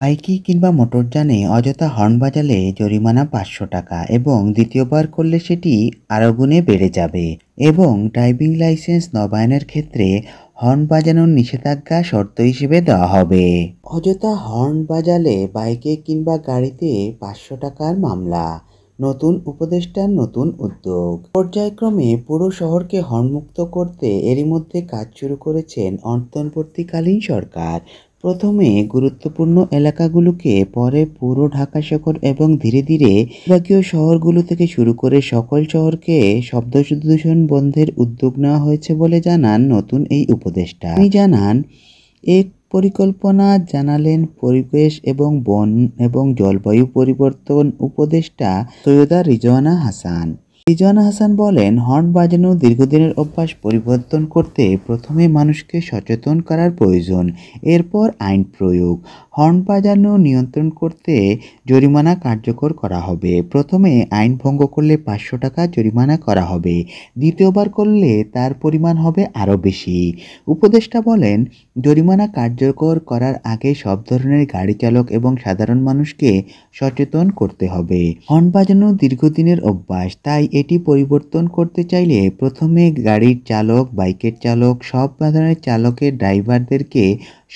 বাইকে কিংবা মোটরযানে অযথা হর্ন বাজালে জরিমানা ৫০০ টাকা এবং দ্বিতীয়বার করলে সেটি আরও গুণে বেড়ে যাবে। এবং ড্রাইভিং লাইসেন্স নবায়নের ক্ষেত্রে হর্ন বাজানোর নিষেধাজ্ঞা শর্ত হিসেবে দেওয়া হবে। অযথা হর্ন বাজালে বাইকে কিংবা গাড়িতে ৫০০ টাকার মামলা। নতুন উপদেষ্টার নতুন উদ্যোগ। পর্যায়ক্রমে পুরো শহরকে হর্নমুক্ত করতে এরই মধ্যে কাজ শুরু করেছেন অন্তর্বর্তীকালীন সরকার। প্রথমে গুরুত্বপূর্ণ এলাকাগুলোকে, পরে পুরো ঢাকা শহর এবং ধীরে ধীরে বিভাগীয় শহরগুলো থেকে শুরু করে সকল শহরকে শব্দ দূষণ বন্ধের উদ্যোগ নেওয়া হয়েছে বলে জানান নতুন এই উপদেষ্টা। তিনি জানান, এক পরিকল্পনা জানালেন পরিবেশ এবং বন এবং জলবায়ু পরিবর্তন উপদেষ্টা সৈয়দা রিজওয়ানা হাসান। রিজওয়ানা হাসান বলেন, হর্ন বাজানোর দীর্ঘদিনের অভ্যাস পরিবর্তন করতে প্রথমে মানুষকে সচেতন করার প্রয়োজন, এরপর আইন প্রয়োগ। হর্ন বাজানো নিয়ন্ত্রণ করতে জরিমানা কার্যকর করা হবে। প্রথমে আইন ভঙ্গ করলে ৫০০ টাকা জরিমানা করা হবে, দ্বিতীয়বার করলে তার পরিমাণ হবে আরও বেশি। উপদেষ্টা বলেন, জরিমানা কার্যকর করার আগে সব ধরনের গাড়ি চালক এবং সাধারণ মানুষকে সচেতন করতে হবে। হর্ন বাজানো দীর্ঘদিনের অভ্যাস, তাই এটি পরিবর্তন করতে চাইলে প্রথমে গাড়ির চালক, বাইকের চালক, সব ধরনের চালকের ড্রাইভারদেরকে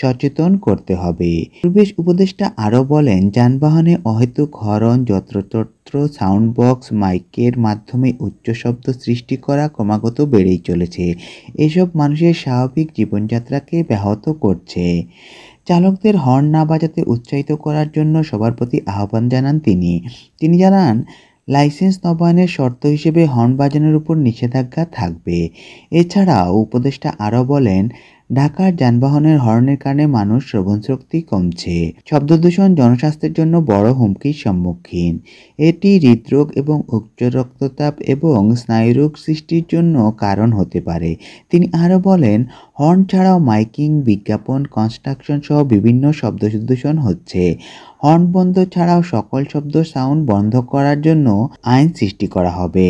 সচেতন করতে হবে। পরিবেশ উপদেষ্টা আরও বলেন, যানবাহনে অহেতুক হর্ন, যত্রতত্র সাউন্ড বক্স, মাইকের মাধ্যমে উচ্চ শব্দ সৃষ্টি করা ক্রমাগত বেড়েই চলেছে। এসব মানুষের স্বাভাবিক জীবনযাত্রাকে ব্যাহত করছে। চালকদের হর্ন না বাজাতে উৎসাহিত করার জন্য সবার প্রতি আহ্বান জানান তিনি। তিনি জানান, লাইসেন্স নবায়নের শর্ত হিসেবে হর্ন বাজানোর উপর নিষেধাজ্ঞা থাকবে। এছাড়াও উপদেষ্টা আরও বলেন, ঢাকার যানবাহনের হর্নের কারণে মানুষ শ্রবণশক্তি কমছে। শব্দদূষণ জনস্বাস্থ্যের জন্য বড় হুমকির সম্মুখীন। এটি হৃদরোগ এবং উচ্চ রক্তচাপ এবং স্নায়ুরোগ সৃষ্টির জন্য কারণ হতে পারে। তিনি আরও বলেন, হর্ন ছাড়াও মাইকিং, বিজ্ঞাপন, কনস্ট্রাকশন সহ বিভিন্ন শব্দদূষণ হচ্ছে। হর্ন বন্ধ ছাড়াও সকল শব্দ সাউন্ড বন্ধ করার জন্য আইন সৃষ্টি করা হবে।